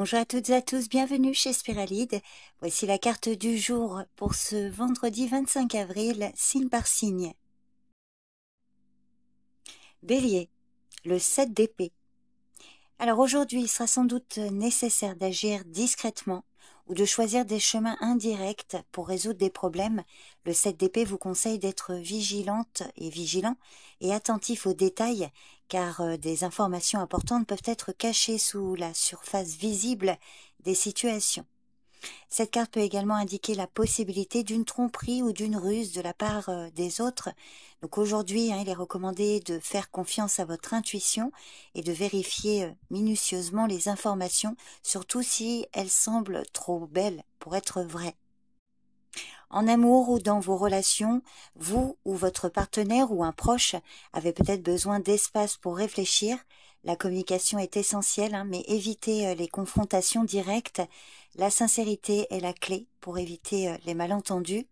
Bonjour à toutes et à tous, bienvenue chez Spiralide. Voici la carte du jour pour ce vendredi 25 avril, signe par signe. Bélier, le 7 d'épée. Alors aujourd'hui, il sera sans doute nécessaire d'agir discrètement ou de choisir des chemins indirects pour résoudre des problèmes. Le 7 d'épée vous conseille d'être vigilante et vigilant et attentif aux détails, car des informations importantes peuvent être cachées sous la surface visible des situations. Cette carte peut également indiquer la possibilité d'une tromperie ou d'une ruse de la part des autres. Donc aujourd'hui, il est recommandé de faire confiance à votre intuition et de vérifier minutieusement les informations, surtout si elles semblent trop belles pour être vraies. En amour ou dans vos relations, vous ou votre partenaire ou un proche avez peut-être besoin d'espace pour réfléchir. La communication est essentielle, mais évitez les confrontations directes. La sincérité est la clé pour éviter les malentendus.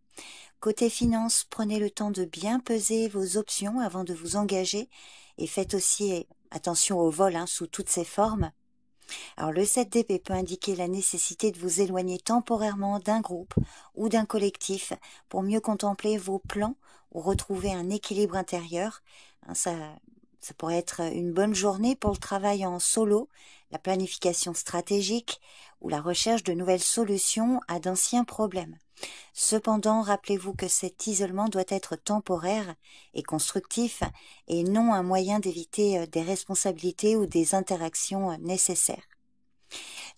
Côté finance, prenez le temps de bien peser vos options avant de vous engager et faites aussi attention au vol sous toutes ses formes. Alors le 7 d'épée peut indiquer la nécessité de vous éloigner temporairement d'un groupe ou d'un collectif pour mieux contempler vos plans ou retrouver un équilibre intérieur. Ça pourrait être une bonne journée pour le travail en solo, la planification stratégique ou la recherche de nouvelles solutions à d'anciens problèmes. Cependant, rappelez-vous que cet isolement doit être temporaire et constructif et non un moyen d'éviter des responsabilités ou des interactions nécessaires.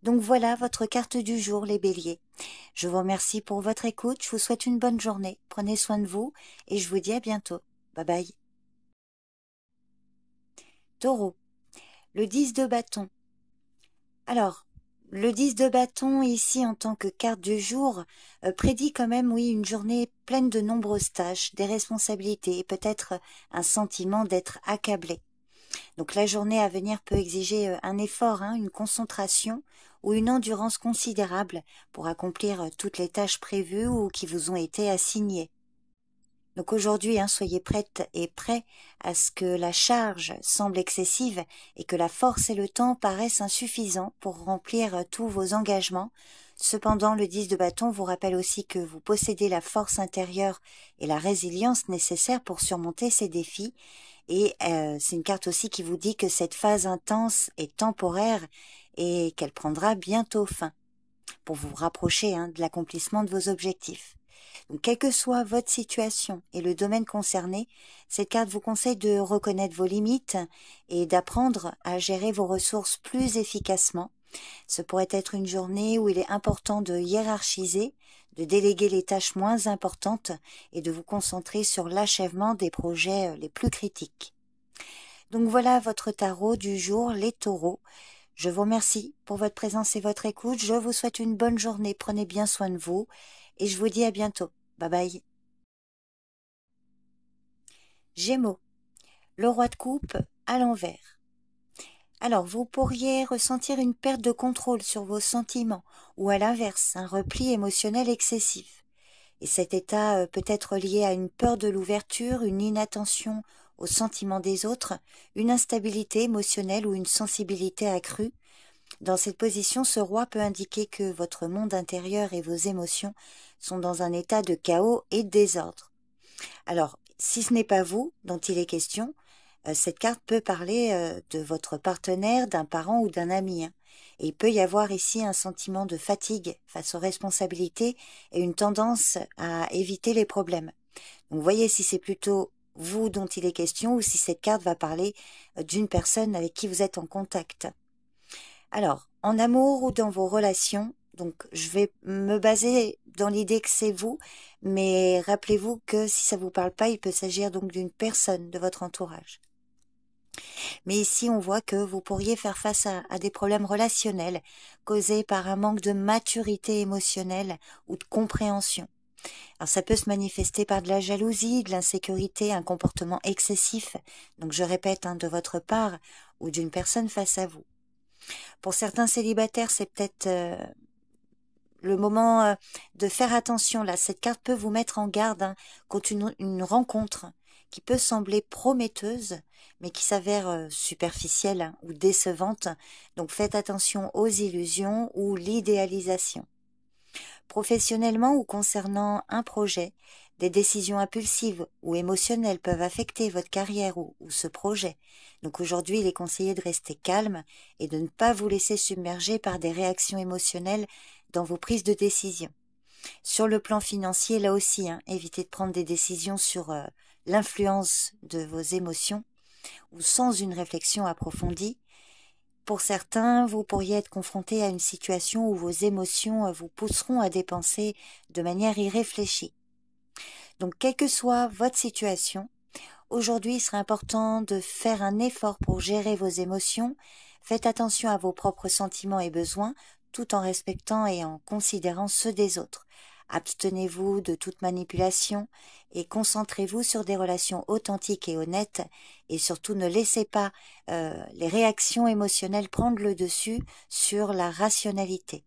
Donc voilà votre carte du jour, les béliers. Je vous remercie pour votre écoute, je vous souhaite une bonne journée, prenez soin de vous et je vous dis à bientôt. Bye bye. Taureau, le 10 de bâton. Alors, le 10 de bâton, ici, en tant que carte du jour, prédit quand même, oui, une journée pleine de nombreuses tâches, des responsabilités et peut-être un sentiment d'être accablé. Donc la journée à venir peut exiger un effort, une concentration ou une endurance considérable pour accomplir toutes les tâches prévues ou qui vous ont été assignées. Donc aujourd'hui, soyez prête et prêt à ce que la charge semble excessive et que la force et le temps paraissent insuffisants pour remplir tous vos engagements. Cependant, le 10 de bâton vous rappelle aussi que vous possédez la force intérieure et la résilience nécessaires pour surmonter ces défis. Et c'est une carte aussi qui vous dit que cette phase intense est temporaire et qu'elle prendra bientôt fin pour vous rapprocher de l'accomplissement de vos objectifs. Donc, quelle que soit votre situation et le domaine concerné, cette carte vous conseille de reconnaître vos limites et d'apprendre à gérer vos ressources plus efficacement. Ce pourrait être une journée où il est important de hiérarchiser, de déléguer les tâches moins importantes et de vous concentrer sur l'achèvement des projets les plus critiques. Donc voilà votre tarot du jour, les taureaux. Je vous remercie pour votre présence et votre écoute. Je vous souhaite une bonne journée. Prenez bien soin de vous et je vous dis à bientôt. Bye bye. Gémeaux, le roi de coupe à l'envers. Alors, vous pourriez ressentir une perte de contrôle sur vos sentiments ou à l'inverse, un repli émotionnel excessif. Et cet état peut être lié à une peur de l'ouverture, une inattention aux sentiments des autres, une instabilité émotionnelle ou une sensibilité accrue. Dans cette position, ce roi peut indiquer que votre monde intérieur et vos émotions sont dans un état de chaos et de désordre. Alors, si ce n'est pas vous dont il est question, cette carte peut parler de votre partenaire, d'un parent ou d'un ami. Et il peut y avoir ici un sentiment de fatigue face aux responsabilités et une tendance à éviter les problèmes. Donc, voyez si c'est plutôt vous dont il est question ou si cette carte va parler d'une personne avec qui vous êtes en contact. Alors, en amour ou dans vos relations, donc je vais me baser dans l'idée que c'est vous, mais rappelez-vous que si ça vous parle pas, il peut s'agir donc d'une personne de votre entourage. Mais ici, on voit que vous pourriez faire face à des problèmes relationnels causés par un manque de maturité émotionnelle ou de compréhension. Alors ça peut se manifester par de la jalousie, de l'insécurité, un comportement excessif, donc je répète, de votre part ou d'une personne face à vous. Pour certains célibataires, c'est peut-être le moment de faire attention. Là, cette carte peut vous mettre en garde contre une rencontre qui peut sembler prometteuse, mais qui s'avère superficielle hein, ou décevante. Donc faites attention aux illusions ou l'idéalisation. Professionnellement ou concernant un projet, des décisions impulsives ou émotionnelles peuvent affecter votre carrière ou ce projet. Donc aujourd'hui, il est conseillé de rester calme et de ne pas vous laisser submerger par des réactions émotionnelles dans vos prises de décision. Sur le plan financier, là aussi, hein, évitez de prendre des décisions sur l'influence de vos émotions ou sans une réflexion approfondie. Pour certains, vous pourriez être confronté à une situation où vos émotions vous pousseront à dépenser de manière irréfléchie. Donc, quelle que soit votre situation, aujourd'hui, il serait important de faire un effort pour gérer vos émotions. Faites attention à vos propres sentiments et besoins, tout en respectant et en considérant ceux des autres. Abstenez-vous de toute manipulation et concentrez-vous sur des relations authentiques et honnêtes, et surtout ne laissez pas les réactions émotionnelles prendre le dessus sur la rationalité.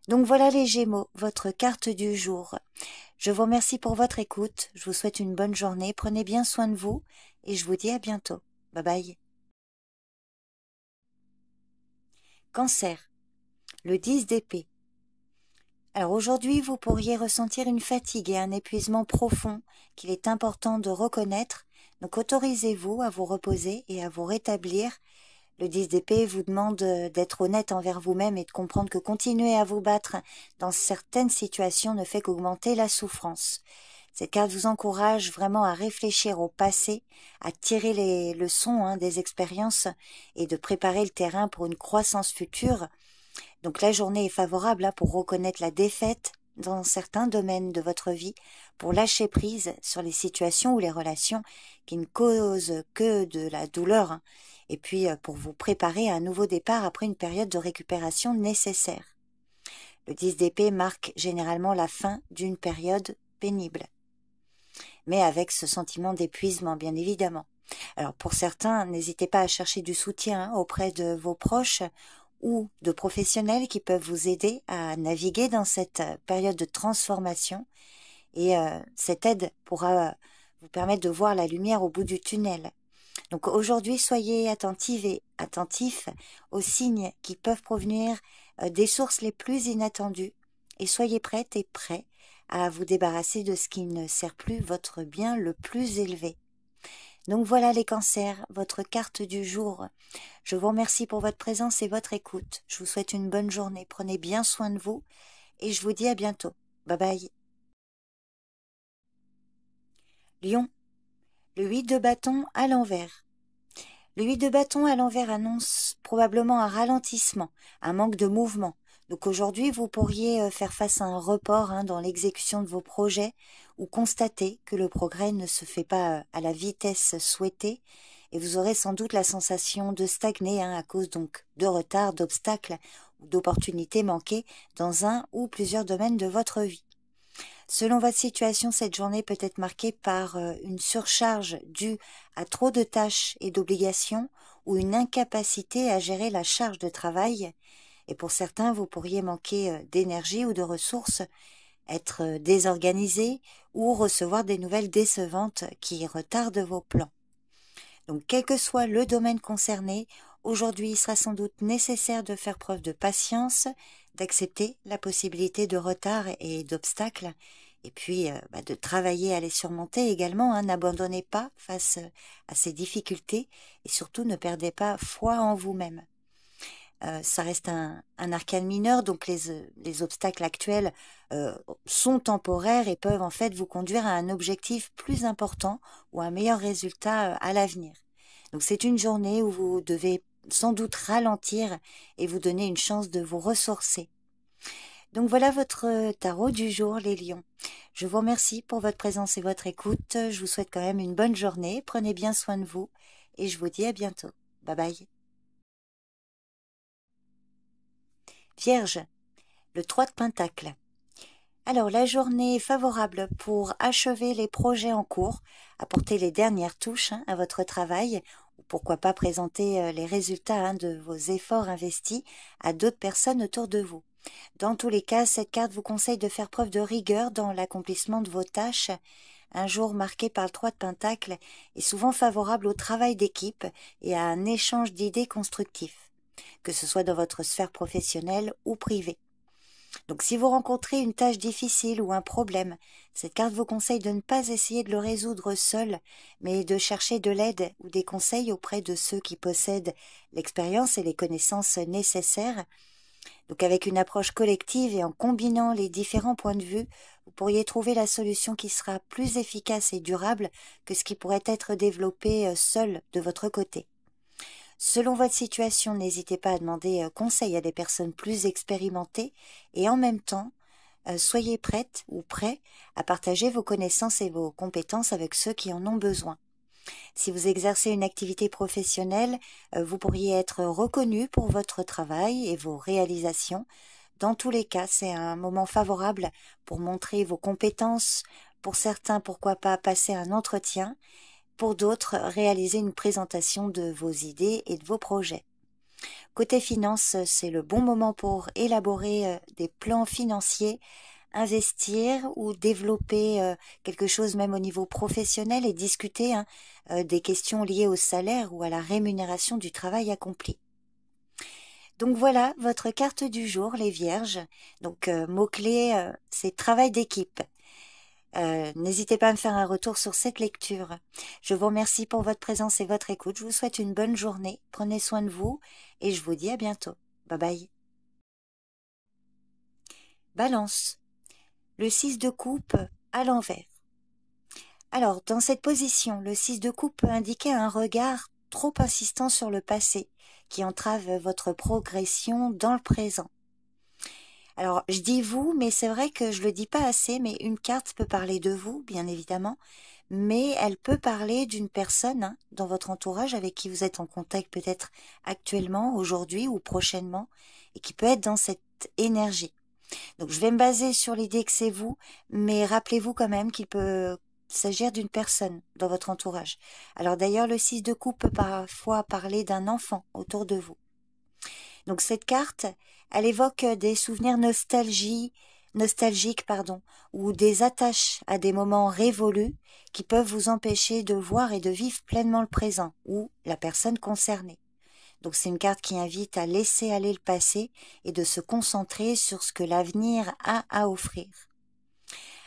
Donc voilà les Gémeaux, votre carte du jour. Je vous remercie pour votre écoute, je vous souhaite une bonne journée, prenez bien soin de vous et je vous dis à bientôt. Bye bye. Cancer, le 10 d'épée. Alors aujourd'hui, vous pourriez ressentir une fatigue et un épuisement profond qu'il est important de reconnaître. Donc autorisez-vous à vous reposer et à vous rétablir. Le 10 d'épée vous demande d'être honnête envers vous-même et de comprendre que continuer à vous battre dans certaines situations ne fait qu'augmenter la souffrance. Cette carte vous encourage vraiment à réfléchir au passé, à tirer les leçons des expériences et de préparer le terrain pour une croissance future. Donc la journée est favorable pour reconnaître la défaite dans certains domaines de votre vie, pour lâcher prise sur les situations ou les relations qui ne causent que de la douleur, et puis pour vous préparer à un nouveau départ après une période de récupération nécessaire. Le 10 d'épée marque généralement la fin d'une période pénible, mais avec ce sentiment d'épuisement bien évidemment. Alors pour certains, n'hésitez pas à chercher du soutien auprès de vos proches ou de professionnels qui peuvent vous aider à naviguer dans cette période de transformation, et cette aide pourra vous permettre de voir la lumière au bout du tunnel. Donc aujourd'hui, soyez attentifs et attentifs aux signes qui peuvent provenir des sources les plus inattendues, et soyez prêtes et prêts à vous débarrasser de ce qui ne sert plus votre bien le plus élevé. Donc voilà les cancers, votre carte du jour. Je vous remercie pour votre présence et votre écoute. Je vous souhaite une bonne journée. Prenez bien soin de vous et je vous dis à bientôt. Bye bye. Lion, le 8 de bâton à l'envers. Le 8 de bâton à l'envers annonce probablement un ralentissement, un manque de mouvement. Donc aujourd'hui, vous pourriez faire face à un report dans l'exécution de vos projets, ou constater que le progrès ne se fait pas à la vitesse souhaitée, et vous aurez sans doute la sensation de stagner à cause donc de retard, d'obstacles ou d'opportunités manquées dans un ou plusieurs domaines de votre vie. Selon votre situation, cette journée peut être marquée par une surcharge due à trop de tâches et d'obligations, ou une incapacité à gérer la charge de travail. Et pour certains, vous pourriez manquer d'énergie ou de ressources, être désorganisé ou recevoir des nouvelles décevantes qui retardent vos plans. Donc quel que soit le domaine concerné, aujourd'hui il sera sans doute nécessaire de faire preuve de patience, d'accepter la possibilité de retard et d'obstacles, et puis de travailler à les surmonter également. N'abandonnez pas face à ces difficultés, et surtout ne perdez pas foi en vous-même. Ça reste un arcane mineur, donc les obstacles actuels sont temporaires et peuvent en fait vous conduire à un objectif plus important ou un meilleur résultat à l'avenir. Donc c'est une journée où vous devez sans doute ralentir et vous donner une chance de vous ressourcer. Donc voilà votre tarot du jour, les lions. Je vous remercie pour votre présence et votre écoute. Je vous souhaite quand même une bonne journée. Prenez bien soin de vous et je vous dis à bientôt. Bye bye. Vierge, le 3 de Pentacle. Alors la journée est favorable pour achever les projets en cours, apporter les dernières touches à votre travail, ou pourquoi pas présenter les résultats de vos efforts investis à d'autres personnes autour de vous. Dans tous les cas, cette carte vous conseille de faire preuve de rigueur dans l'accomplissement de vos tâches, un jour marqué par le 3 de Pentacle est souvent favorable au travail d'équipe et à un échange d'idées constructifs, que ce soit dans votre sphère professionnelle ou privée. Donc si vous rencontrez une tâche difficile ou un problème, cette carte vous conseille de ne pas essayer de le résoudre seul, mais de chercher de l'aide ou des conseils auprès de ceux qui possèdent l'expérience et les connaissances nécessaires. Donc avec une approche collective et en combinant les différents points de vue, vous pourriez trouver la solution qui sera plus efficace et durable que ce qui pourrait être développé seul de votre côté. Selon votre situation, n'hésitez pas à demander conseil à des personnes plus expérimentées et en même temps, soyez prête ou prêt à partager vos connaissances et vos compétences avec ceux qui en ont besoin. Si vous exercez une activité professionnelle, vous pourriez être reconnu pour votre travail et vos réalisations. Dans tous les cas, c'est un moment favorable pour montrer vos compétences. Pour certains, pourquoi pas passer un entretien. Pour d'autres, réaliser une présentation de vos idées et de vos projets. Côté finances, c'est le bon moment pour élaborer des plans financiers, investir ou développer quelque chose même au niveau professionnel et discuter des questions liées au salaire ou à la rémunération du travail accompli. Donc voilà votre carte du jour, les Vierges. Donc mot-clé, c'est travail d'équipe. N'hésitez pas à me faire un retour sur cette lecture. Je vous remercie pour votre présence et votre écoute. Je vous souhaite une bonne journée. Prenez soin de vous et je vous dis à bientôt. Bye bye. Balance. Le 6 de coupe à l'envers. Alors, dans cette position, le 6 de coupe peut indiquer un regard trop insistant sur le passé, qui entrave votre progression dans le présent. Alors, je dis vous, mais c'est vrai que je le dis pas assez, mais une carte peut parler de vous, bien évidemment, mais elle peut parler d'une personne dans votre entourage avec qui vous êtes en contact peut-être actuellement, aujourd'hui ou prochainement, et qui peut être dans cette énergie. Donc, je vais me baser sur l'idée que c'est vous, mais rappelez-vous quand même qu'il peut s'agir d'une personne dans votre entourage. Alors d'ailleurs, le 6 de coupe peut parfois parler d'un enfant autour de vous. Donc cette carte, elle évoque des souvenirs nostalgiques, ou des attaches à des moments révolus qui peuvent vous empêcher de voir et de vivre pleinement le présent ou la personne concernée. Donc c'est une carte qui invite à laisser aller le passé et de se concentrer sur ce que l'avenir a à offrir.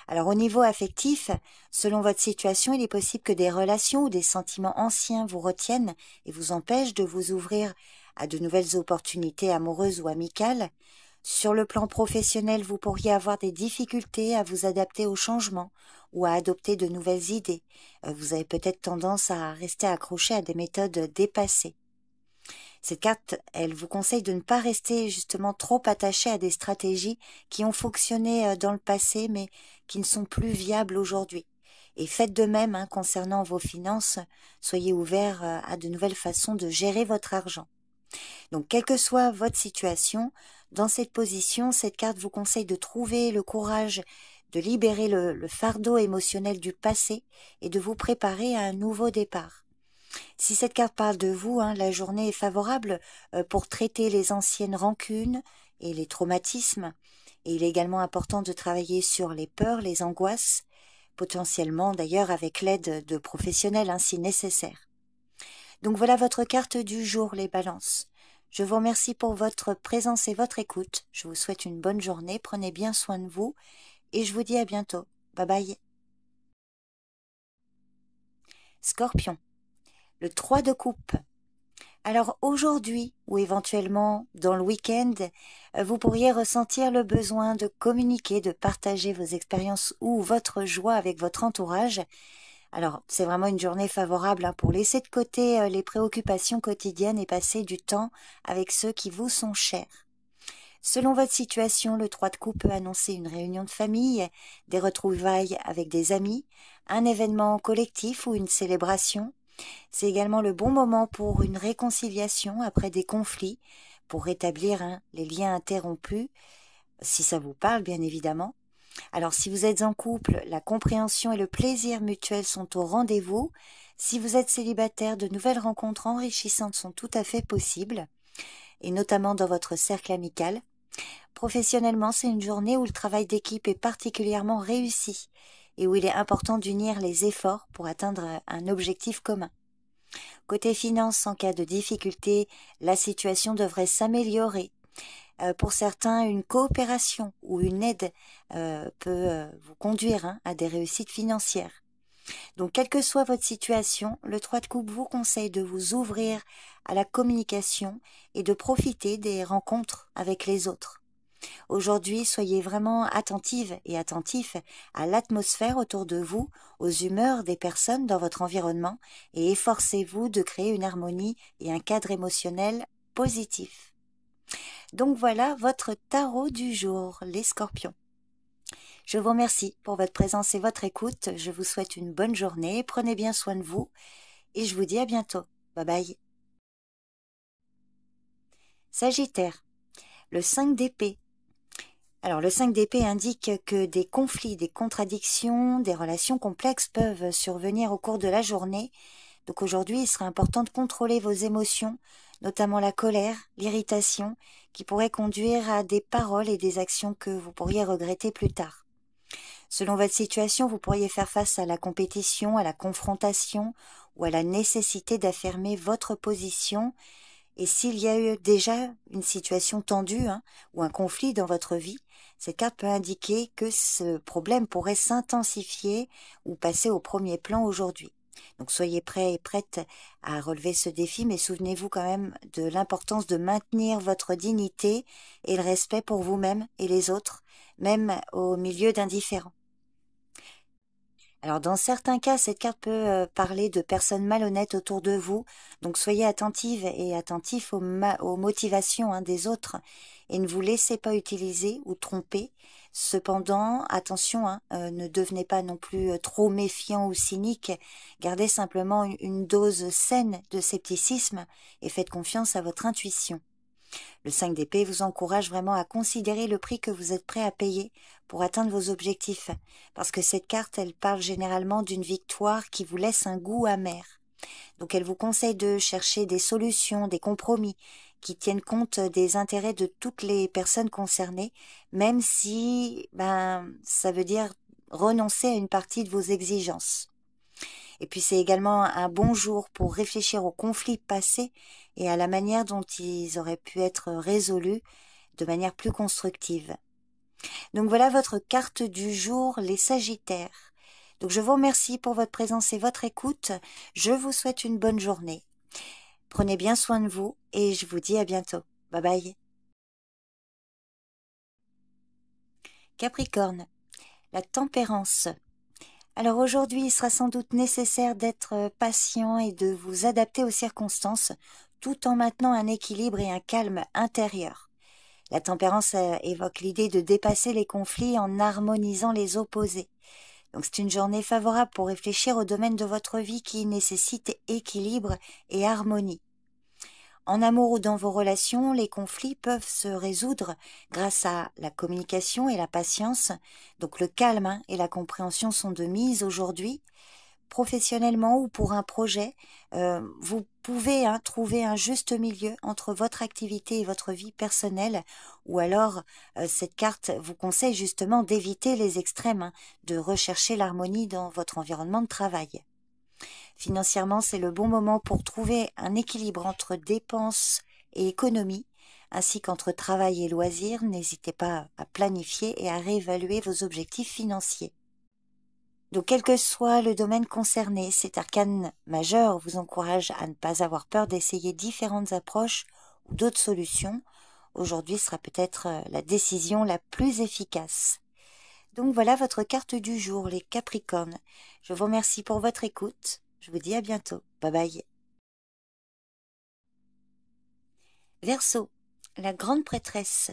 Alors au niveau affectif, selon votre situation, il est possible que des relations ou des sentiments anciens vous retiennent et vous empêchent de vous ouvrir à de nouvelles opportunités amoureuses ou amicales. Sur le plan professionnel, vous pourriez avoir des difficultés à vous adapter au changement ou à adopter de nouvelles idées. Vous avez peut-être tendance à rester accroché à des méthodes dépassées. Cette carte, elle vous conseille de ne pas rester justement trop attaché à des stratégies qui ont fonctionné dans le passé mais qui ne sont plus viables aujourd'hui. Et faites de même concernant vos finances, soyez ouverts à de nouvelles façons de gérer votre argent. Donc quelle que soit votre situation, dans cette position, cette carte vous conseille de trouver le courage de libérer le fardeau émotionnel du passé et de vous préparer à un nouveau départ. Si cette carte parle de vous, la journée est favorable pour traiter les anciennes rancunes et les traumatismes. Et il est également important de travailler sur les peurs, les angoisses, potentiellement d'ailleurs avec l'aide de professionnels si nécessaire. Donc voilà votre carte du jour, les balances. Je vous remercie pour votre présence et votre écoute. Je vous souhaite une bonne journée, prenez bien soin de vous et je vous dis à bientôt. Bye bye. Scorpion. Le 3 de coupe. Alors aujourd'hui ou éventuellement dans le week-end, vous pourriez ressentir le besoin de communiquer, de partager vos expériences ou votre joie avec votre entourage. Alors c'est vraiment une journée favorable pour laisser de côté les préoccupations quotidiennes et passer du temps avec ceux qui vous sont chers. Selon votre situation, le 3 de coupe peut annoncer une réunion de famille, des retrouvailles avec des amis, un événement collectif ou une célébration. C'est également le bon moment pour une réconciliation après des conflits, pour rétablir les liens interrompus, si ça vous parle bien évidemment. Alors si vous êtes en couple, la compréhension et le plaisir mutuel sont au rendez-vous. Si vous êtes célibataire, de nouvelles rencontres enrichissantes sont tout à fait possibles, et notamment dans votre cercle amical. Professionnellement, c'est une journée où le travail d'équipe est particulièrement réussi et où il est important d'unir les efforts pour atteindre un objectif commun. Côté finance, en cas de difficulté, la situation devrait s'améliorer. Pour certains, une coopération ou une aide peut vous conduire à des réussites financières. Donc, quelle que soit votre situation, le 3 de coupe vous conseille de vous ouvrir à la communication et de profiter des rencontres avec les autres. Aujourd'hui, soyez vraiment attentive et attentif à l'atmosphère autour de vous, aux humeurs des personnes dans votre environnement et efforcez-vous de créer une harmonie et un cadre émotionnel positif. Donc voilà votre tarot du jour, les scorpions. Je vous remercie pour votre présence et votre écoute. Je vous souhaite une bonne journée. Prenez bien soin de vous et je vous dis à bientôt. Bye bye. Sagittaire, le 5 d'épée. Alors le 5 d'épée indique que des conflits, des contradictions, des relations complexes peuvent survenir au cours de la journée. Donc aujourd'hui, il sera important de contrôler vos émotions, notamment la colère, l'irritation, qui pourraient conduire à des paroles et des actions que vous pourriez regretter plus tard. Selon votre situation, vous pourriez faire face à la compétition, à la confrontation ou à la nécessité d'affirmer votre position. Et s'il y a eu déjà une situation tendue ou un conflit dans votre vie, cette carte peut indiquer que ce problème pourrait s'intensifier ou passer au premier plan aujourd'hui. Donc soyez prêts et prêtes à relever ce défi, mais souvenez-vous quand même de l'importance de maintenir votre dignité et le respect pour vous-même et les autres, même au milieu d'indifférents. Alors dans certains cas, cette carte peut parler de personnes malhonnêtes autour de vous, donc soyez attentive et attentif aux motivations des autres et ne vous laissez pas utiliser ou tromper. Cependant, attention, ne devenez pas non plus trop méfiant ou cynique, gardez simplement une dose saine de scepticisme et faites confiance à votre intuition. Le 5 d'épée vous encourage vraiment à considérer le prix que vous êtes prêt à payer pour atteindre vos objectifs, parce que cette carte, elle parle généralement d'une victoire qui vous laisse un goût amer. Donc elle vous conseille de chercher des solutions, des compromis qui tiennent compte des intérêts de toutes les personnes concernées, même si ça veut dire renoncer à une partie de vos exigences. Et puis c'est également un bon jour pour réfléchir aux conflits passés et à la manière dont ils auraient pu être résolus de manière plus constructive. Donc voilà votre carte du jour, les Sagittaires. Donc je vous remercie pour votre présence et votre écoute. Je vous souhaite une bonne journée. Prenez bien soin de vous et je vous dis à bientôt. Bye bye. Capricorne, la tempérance. Alors aujourd'hui, il sera sans doute nécessaire d'être patient et de vous adapter aux circonstances, tout en maintenant un équilibre et un calme intérieur. La tempérance évoque l'idée de dépasser les conflits en harmonisant les opposés. Donc c'est une journée favorable pour réfléchir au domaine de votre vie qui nécessite équilibre et harmonie. En amour ou dans vos relations, les conflits peuvent se résoudre grâce à la communication et la patience. Donc le calme et la compréhension sont de mise aujourd'hui. Professionnellement ou pour un projet, vous pouvez trouver un juste milieu entre votre activité et votre vie personnelle, ou alors cette carte vous conseille justement d'éviter les extrêmes, de rechercher l'harmonie dans votre environnement de travail. Financièrement, c'est le bon moment pour trouver un équilibre entre dépenses et économies, ainsi qu'entre travail et loisirs. N'hésitez pas à planifier et à réévaluer vos objectifs financiers. Donc, quel que soit le domaine concerné, cet arcane majeur vous encourage à ne pas avoir peur d'essayer différentes approches ou d'autres solutions. Aujourd'hui sera peut-être la décision la plus efficace. Donc voilà votre carte du jour, les Capricornes. Je vous remercie pour votre écoute. Je vous dis à bientôt. Bye bye. Verseau, la grande prêtresse.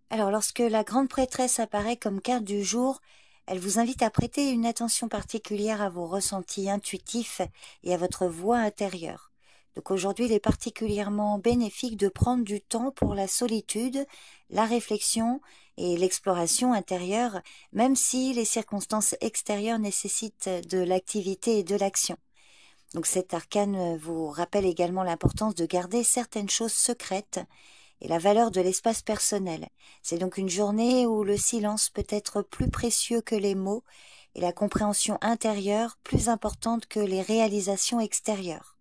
Alors lorsque la grande prêtresse apparaît comme carte du jour, elle vous invite à prêter une attention particulière à vos ressentis intuitifs et à votre voix intérieure. Donc aujourd'hui, il est particulièrement bénéfique de prendre du temps pour la solitude, la réflexion et l'exploration intérieure, même si les circonstances extérieures nécessitent de l'activité et de l'action. Donc cet arcane vous rappelle également l'importance de garder certaines choses secrètes et la valeur de l'espace personnel. C'est donc une journée où le silence peut être plus précieux que les mots et la compréhension intérieure plus importante que les réalisations extérieures.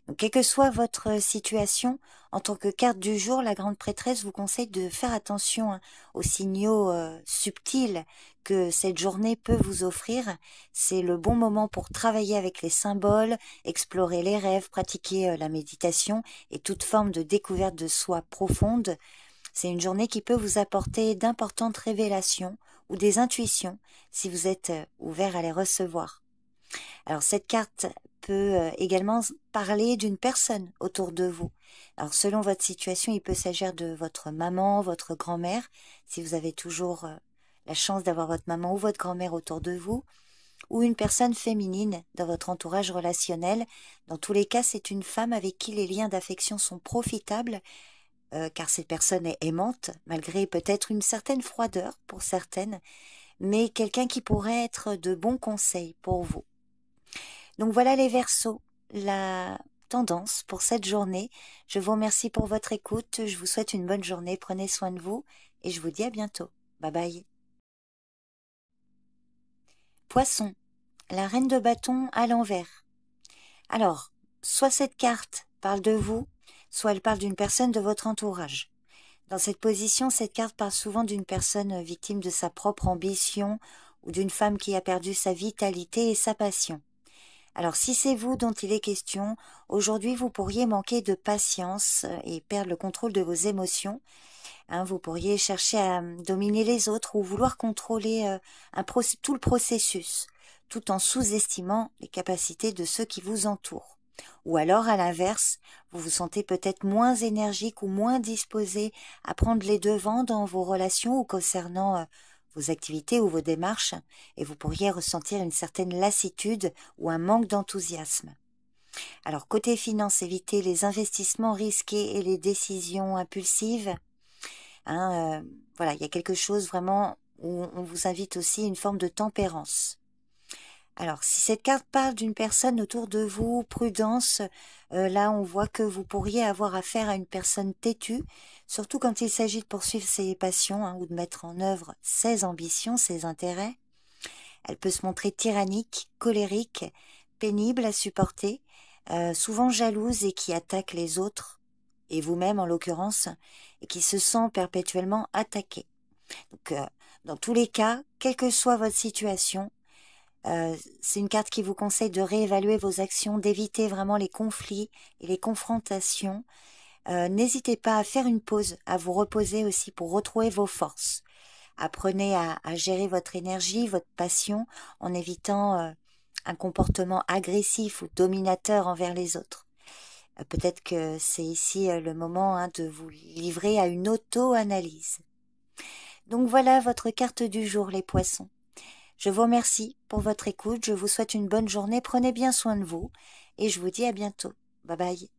Donc, quelle que soit votre situation, en tant que carte du jour, la grande prêtresse vous conseille de faire attention aux signaux subtils que cette journée peut vous offrir. C'est le bon moment pour travailler avec les symboles, explorer les rêves, pratiquer la méditation et toute forme de découverte de soi profonde. C'est une journée qui peut vous apporter d'importantes révélations ou des intuitions si vous êtes ouvert à les recevoir. Alors cette carte peut également parler d'une personne autour de vous. Alors selon votre situation, il peut s'agir de votre maman, votre grand-mère, si vous avez toujours la chance d'avoir votre maman ou votre grand-mère autour de vous, ou une personne féminine dans votre entourage relationnel. Dans tous les cas, c'est une femme avec qui les liens d'affection sont profitables, car cette personne est aimante, malgré peut-être une certaine froideur pour certaines, mais quelqu'un qui pourrait être de bons conseils pour vous. Donc voilà les Verseaux, la tendance pour cette journée. Je vous remercie pour votre écoute, je vous souhaite une bonne journée, prenez soin de vous et je vous dis à bientôt. Bye bye. Poisson, la reine de bâton à l'envers. Alors, soit cette carte parle de vous, soit elle parle d'une personne de votre entourage. Dans cette position, cette carte parle souvent d'une personne victime de sa propre ambition ou d'une femme qui a perdu sa vitalité et sa passion. Alors si c'est vous dont il est question, aujourd'hui vous pourriez manquer de patience et perdre le contrôle de vos émotions. Vous pourriez chercher à dominer les autres ou vouloir contrôler tout le processus, tout en sous-estimant les capacités de ceux qui vous entourent. Ou alors, à l'inverse, vous vous sentez peut-être moins énergique ou moins disposé à prendre les devants dans vos relations ou concernant vos activités ou vos démarches, et vous pourriez ressentir une certaine lassitude ou un manque d'enthousiasme. Alors, côté finance, évitez les investissements risqués et les décisions impulsives. Voilà, il y a quelque chose vraiment où on vous invite aussi une forme de tempérance. Alors, si cette carte parle d'une personne autour de vous, prudence, là on voit que vous pourriez avoir affaire à une personne têtue, surtout quand il s'agit de poursuivre ses passions ou de mettre en œuvre ses ambitions, ses intérêts. Elle peut se montrer tyrannique, colérique, pénible à supporter, souvent jalouse et qui attaque les autres, et vous-même en l'occurrence, et qui se sent perpétuellement attaqué. Donc, dans tous les cas, quelle que soit votre situation, c'est une carte qui vous conseille de réévaluer vos actions, d'éviter vraiment les conflits et les confrontations. N'hésitez pas à faire une pause, à vous reposer aussi pour retrouver vos forces. Apprenez à gérer votre énergie, votre passion, en évitant un comportement agressif ou dominateur envers les autres. Peut-être que c'est ici le moment de vous livrer à une auto-analyse. Donc voilà votre carte du jour, les poissons. Je vous remercie pour votre écoute, je vous souhaite une bonne journée, prenez bien soin de vous et je vous dis à bientôt. Bye bye.